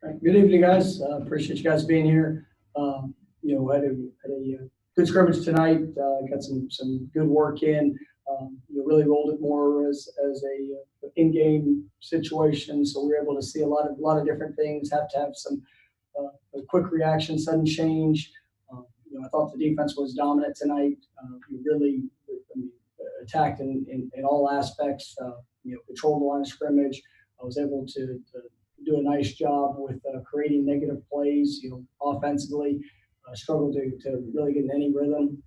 Right. Good evening, guys. Appreciate you guys being here. Had a good scrimmage tonight. Got some good work in. Really rolled it more as a in-game situation, so we were able to see a lot of different things. Have to have some a quick reaction, sudden change. I thought the defense was dominant tonight. We really attacked in all aspects. Controlled the line of scrimmage. I was able to do a nice job with creating negative plays. Offensively, struggled to really get in any rhythm.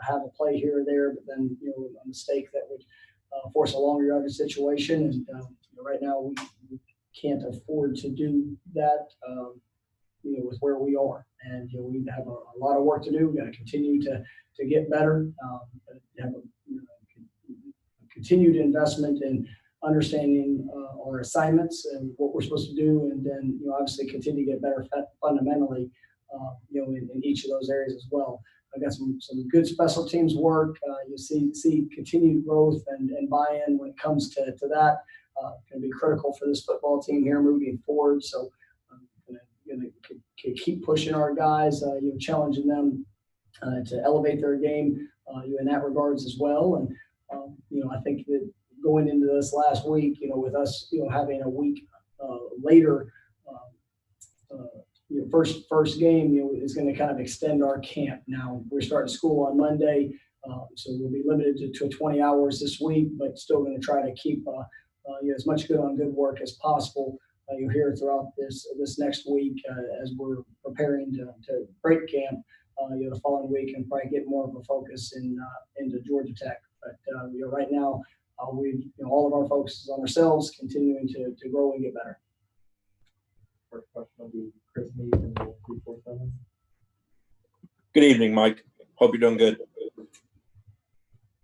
Have a play here or there, but then a mistake that would force a longer yardage situation. And right now we can't afford to do that. With where we are, and we have a lot of work to do. We got to continue to get better. Have a continued investment in understanding our assignments and what we're supposed to do, and then obviously continue to get better fundamentally. In each of those areas as well. I've got some good special teams work. You see continued growth and buy-in when it comes to that. Going to be critical for this football team here moving forward. So going to keep pushing our guys, challenging them to elevate their game in that regards as well. And I think that going into this last week, with us having a week later, first game is going to kind of extend our camp. Now we're starting school on Monday, so we'll be limited to 20 hours this week, but still going to try to keep as much good work as possible. You'll hear throughout this next week as we're preparing to break camp. The following week, and probably get more of a focus into Georgia Tech. But right now, all of our focus is on ourselves, continuing to grow and get better. First question will be Chris Meade and 347. Good evening, Mike. Hope you're doing good.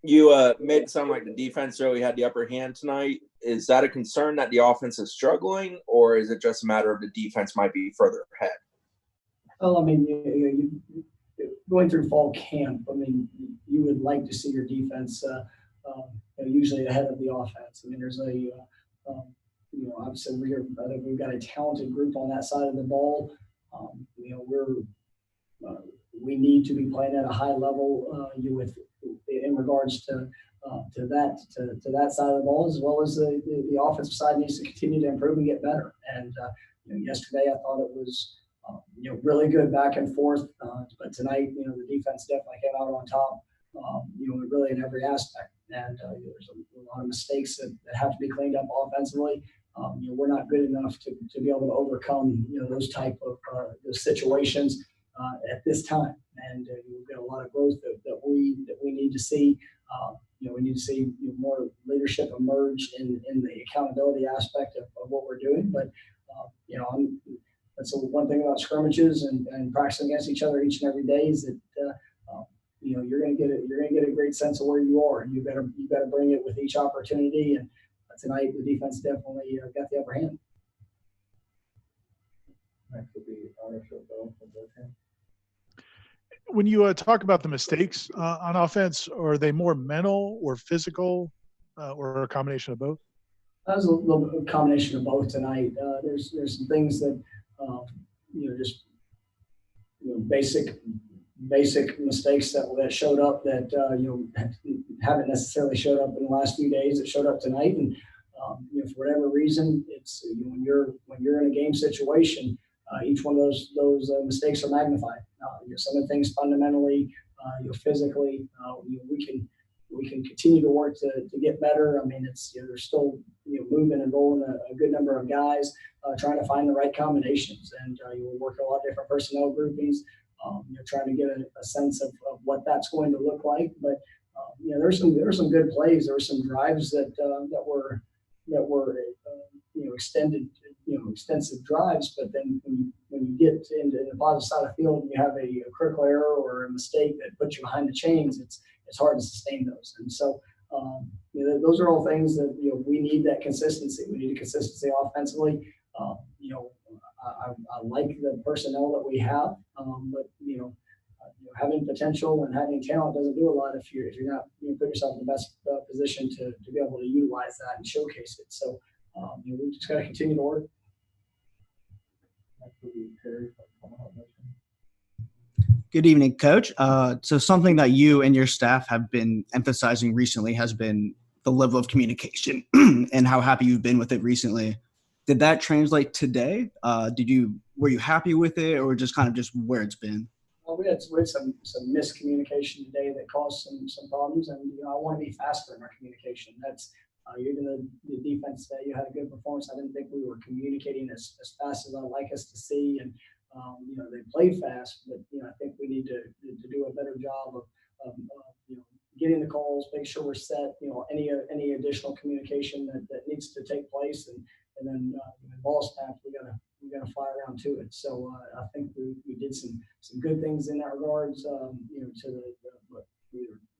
You made it sound like the defense really had the upper hand tonight. Is that a concern that the offense is struggling, or is it just a matter of the defense might be further ahead? Well, I mean, going through fall camp, I mean, you would like to see your defense usually ahead of the offense. I mean, there's obviously I think we've got a talented group on that side of the ball. We need to be playing at a high level in regards to that side of the ball, as well as the offensive side needs to continue to improve and get better. And yesterday I thought it was really good back and forth, but tonight the defense definitely came out on top. Really in every aspect, and there's a lot of mistakes that have to be cleaned up offensively. We're not good enough to be able to overcome those type of those situations at this time, and we've got a lot of growth that we need to see. We need to see more leadership emerge in the accountability aspect of what we're doing. But that's one thing about scrimmages and practicing against each other each and every day is that you're going to get a great sense of where you are, and you better bring it with each opportunity. And tonight the defense definitely got the upper hand. Next will be ownership from Warchant. When you talk about the mistakes on offense, are they more mental or physical, or a combination of both? That was a little combination of both tonight. There's some things that just basic mistakes that showed up that haven't necessarily showed up in the last few days. That showed up tonight, and for whatever reason, it's when you're in a game situation, each one of those mistakes are magnified. Some of the things fundamentally, physically, we can continue to work to get better. I mean, it's they're still moving and rolling a good number of guys, trying to find the right combinations, and we're working a lot of different personnel groupings. Trying to get a sense of what that's going to look like. But there were some good plays. There were some drives that were extensive drives. But then when you get into the positive side of the field and you have a critical error or a mistake that puts you behind the chains, it's hard to sustain those. And so those are all things that we need that consistency. We need a consistency offensively. I like the personnel that we have, but having potential and having talent doesn't do a lot if you're not put yourself in the best position to be able to utilize that and showcase it. So we just got to continue to work. Next will be Terry from Tomahawk Nation. Good evening, Coach. So something that you and your staff have been emphasizing recently has been the level of communication and how happy you've been with it recently. Did that translate today? Were you happy with it, or just kind of just where it's been? Well, we had some miscommunication today that caused some problems, and I want to be faster in our communication. That's even the defense that you had a good performance. I didn't think we were communicating as fast as I'd like us to see, and they played fast, but I think we need to do a better job of getting the calls, make sure we're set. Any additional communication that needs to take place, and then ball snap, we gotta fly around to it. So I think we did some good things in that regards.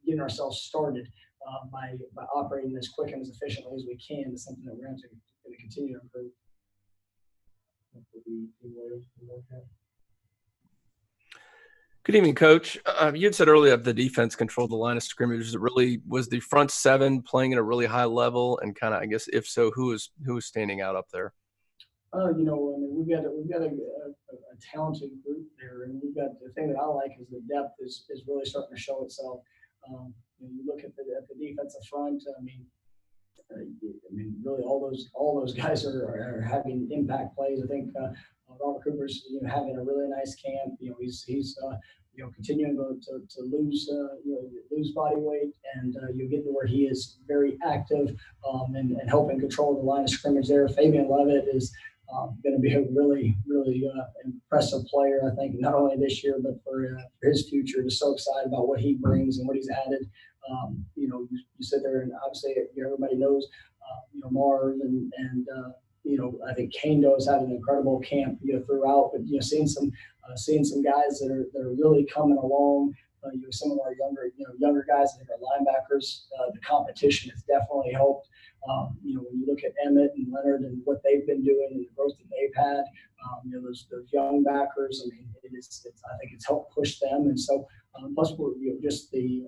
Getting ourselves started by operating as quick and as efficiently as we can is something that we're going to continue to improve. Good evening, Coach. You had said earlier that the defense controlled the line of scrimmage. It really was the front seven playing at a really high level, and kind of, I guess, if so, who is standing out up there? We've got a talented group there, and we've got the thing that I like is the depth is really starting to show itself. You look at the defensive front. I mean, really all those guys are having impact plays. I think Robert Cooper's having a really nice camp. He's continuing to lose body weight, and you get to where he is very active and helping control the line of scrimmage there. Fabian Levitt is going to be a really impressive player, I think, not only this year but for his future. Just so excited about what he brings and what he's added. You sit there and obviously everybody knows Marv and I think Kando has had an incredible camp throughout, but seeing some guys that are really coming along. Some of our younger guys, I think our linebackers, the competition has definitely helped. When you look at Emmett and Leonard and what they've been doing and the growth that they've had, those young backers, I mean, I think it's helped push them. And so, plus we're just the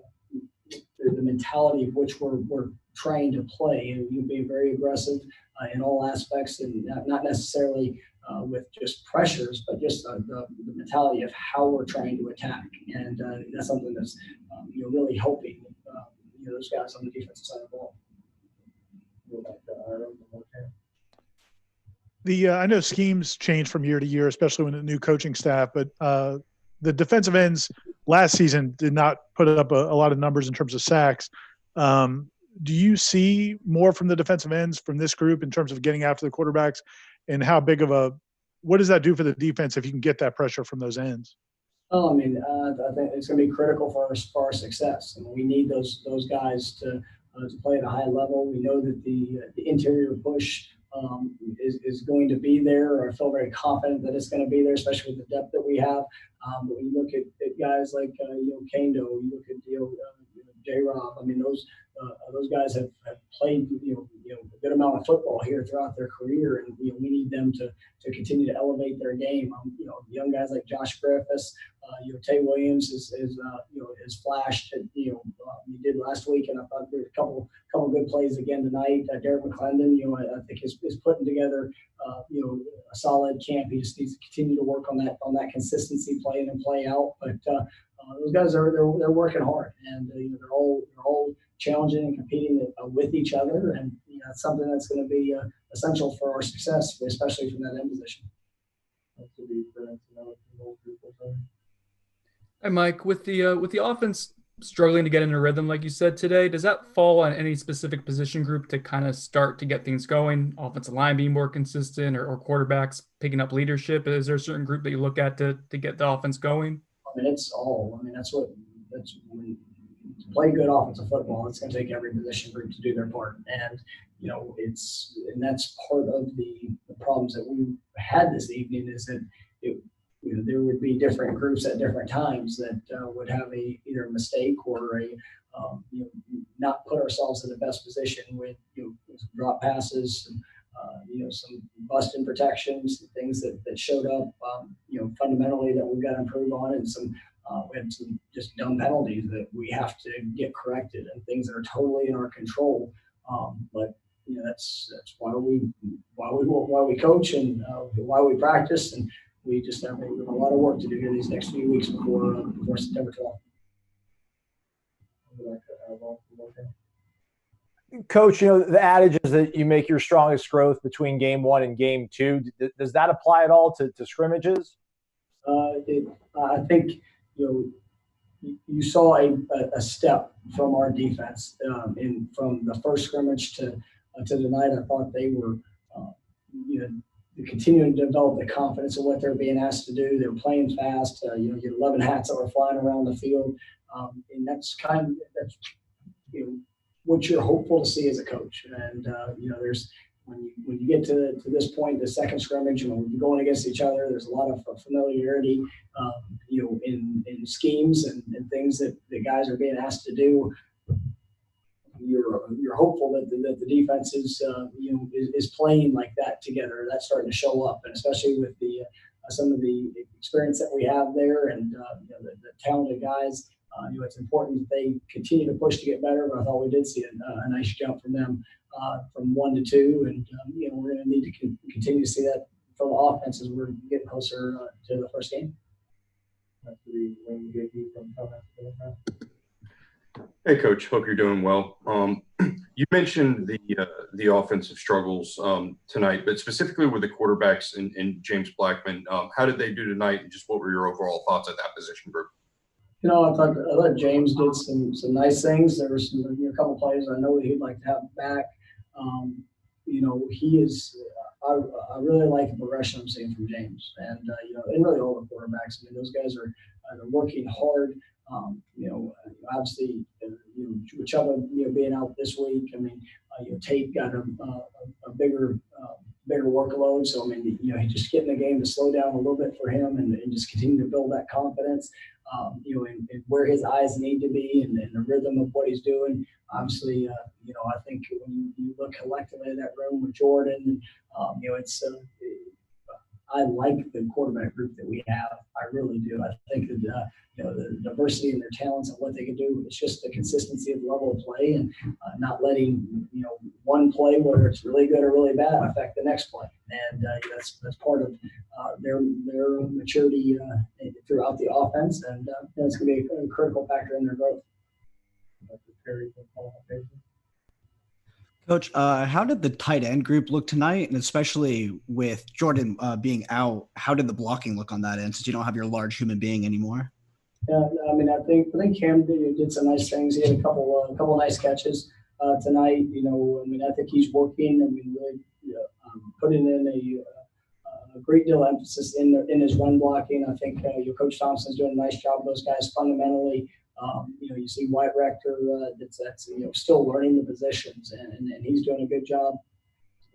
mentality of which we're trying to play, and being very aggressive in all aspects, and not necessarily with just pressures, but just the mentality of how we're trying to attack, and that's something that's really helping those guys on the defensive side of the ball. I know schemes change from year to year, especially when the new coaching staff, but the defensive ends last season did not put up a lot of numbers in terms of sacks. Do you see more from the defensive ends from this group in terms of getting after the quarterbacks, and what does that do for the defense if you can get that pressure from those ends? I think it's going to be critical for our success, and we need those guys to play at a high level. We know that the interior push is going to be there. I feel very confident that it's going to be there, especially with the depth that we have. But when you look at guys like Kando, you look at J-Rob. I mean, those guys have played a good amount of football here throughout their career, and we need them to continue to elevate their game. Young guys like Josh Griffiths, Tay Williams is flashed. He did last week, and I thought there were a couple good plays again tonight. Derek McClendon, I think is putting together a solid camp. He just needs to continue to work on that consistency, play in and play out. But those guys they're working hard, and they're all challenging and competing with each other, and it's something that's going to be essential for our success, especially from that end position. Hi, Mike. With the offense struggling to get in a rhythm, like you said today, does that fall on any specific position group to kind of start to get things going? Offensive line being more consistent, or quarterbacks picking up leadership? Is there a certain group that you look at to get the offense going? That's when to play good offensive football, it's going to take every position group to do their part, and that's part of the problems that we had this evening, is that there would be different groups at different times that would have either a mistake or not put ourselves in the best position with some drop passes, and some busting protections, things that showed up fundamentally that we've got to improve on, and we had some just dumb penalties that we have to get corrected, and things that are totally in our control. But that's why we coach, and why we practice, and we just have a lot of work to do here these next few weeks before September 12th. Would you like to add on to Warchant? Coach, the adage is that you make your strongest growth between game 1 and game 2. Does that apply at all to scrimmages? I think you saw a step from our defense from the first scrimmage to tonight. I thought they were continuing to develop the confidence of what they're being asked to do. They were playing fast. You get 11 hats that were flying around the field, and that's what you're hopeful to see as a coach. And there's when you get to this point, the second scrimmage, when we're going against each other, there's a lot of familiarity, in schemes and things that the guys are being asked to do. You're hopeful that the defense is playing like that together. That's starting to show up, and especially with the some of the experience that we have there, and the talented guys. It's important that they continue to push to get better. But I thought we did see a nice jump from them from 1 to 2, and we're going to need to continue to see that from the offense as we're getting closer to the first game. Hey, Coach. Hope you're doing well. You mentioned the offensive struggles tonight, but specifically with the quarterbacks and James Blackman. How did they do tonight, and just what were your overall thoughts at that position group? I thought James did some nice things. There were a couple plays I know that he'd like to have back. He is. I really like the progression I'm seeing from James, and really all the quarterbacks. I mean, those guys are working hard. Obviously, with Chuba, being out this week. I mean, Tate got a bigger workload. So, I mean, he's just getting the game to slow down a little bit for him and just continue to build that confidence, and where his eyes need to be and the rhythm of what he's doing. Obviously, I think when you look collectively in that room with Jordan, I like the quarterback group that we have. I really do. I think that the diversity in their talents and what they can do. It's just the consistency of the level of play and not letting one play, whether it's really good or really bad, affect the next play. And that's part of their maturity throughout the offense, and it's going to be a critical factor in their growth. Coach, how did the tight end group look tonight? And especially with Jordan being out, how did the blocking look on that end, since you don't have your large human being anymore? Yeah, I mean, I think Cam did some nice things. He had a couple nice catches tonight. I think he's working. I mean, really putting in a great deal of emphasis in his run blocking. I think Coach Thompson's doing a nice job of those guys fundamentally. You see White Rector that's still learning the positions, and he's doing a good job.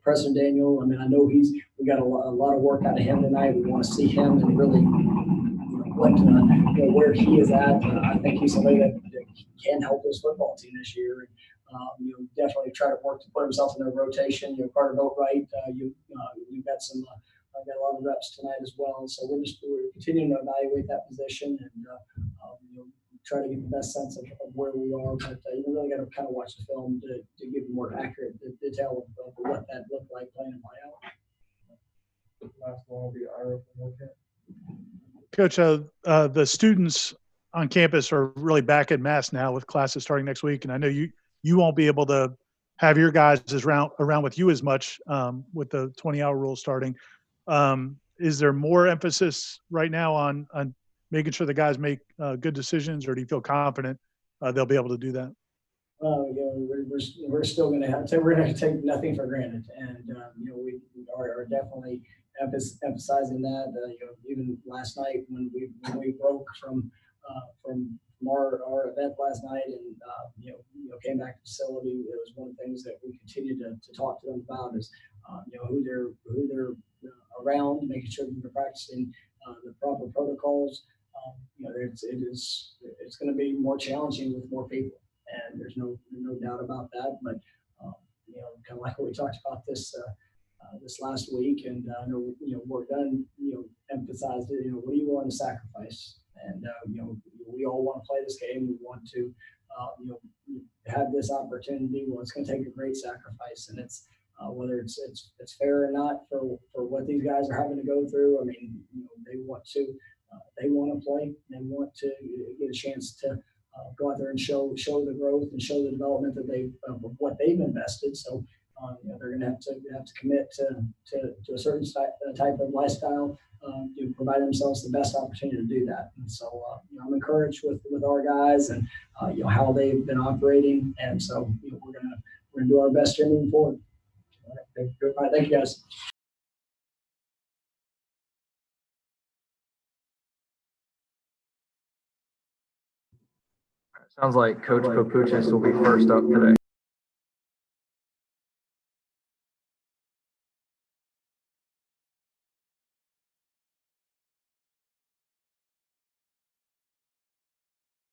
Preston Daniel, I mean, I know we got a lot of work out of him tonight. We want to see him and really where he is at. I think he's somebody that can help this football team this year. And, definitely try to work to put himself in their rotation. Carter Boatwright, you've got some. I got a lot of reps tonight as well. So we're continuing to evaluate that position and try to get the best sense of where we are. But you really got to kind of watch the film to give a more accurate detail of what that looked like playing and play out. The last one will be Ira from Warchant. Coach, the students on campus are really back in mass now with classes starting next week, and I know you won't be able to have your guys around with you as much with the 20-hour rule starting. Is there more emphasis right now on making sure the guys make good decisions, or do you feel confident they'll be able to do that? We're still going to take nothing for granted, and we are definitely emphasizing that. Even last night when we broke from our event last night and came back to the facility, it was one of the things that we continued to talk to them about is who they're around, making sure that they're practicing the proper protocols. It's going to be more challenging with more people, and there's no doubt about that. But kind of like what we talked about this last week, and I know we're done. Emphasized it. What do you want to sacrifice? And we all want to play this game. We want to have this opportunity. Well, it's going to take a great sacrifice, and it's whether it's fair or not for what these guys are having to go through. I mean, they want to play. They want to get a chance to go out there and show the growth and show the development that of what they've invested. So they're going to have to commit to a certain type of lifestyle to provide themselves the best opportunity to do that. And so I'm encouraged with our guys and how they've been operating. And so we're gonna do our best here moving forward. All right, thank you guys. Sounds like Coach Papuchis will be first up today.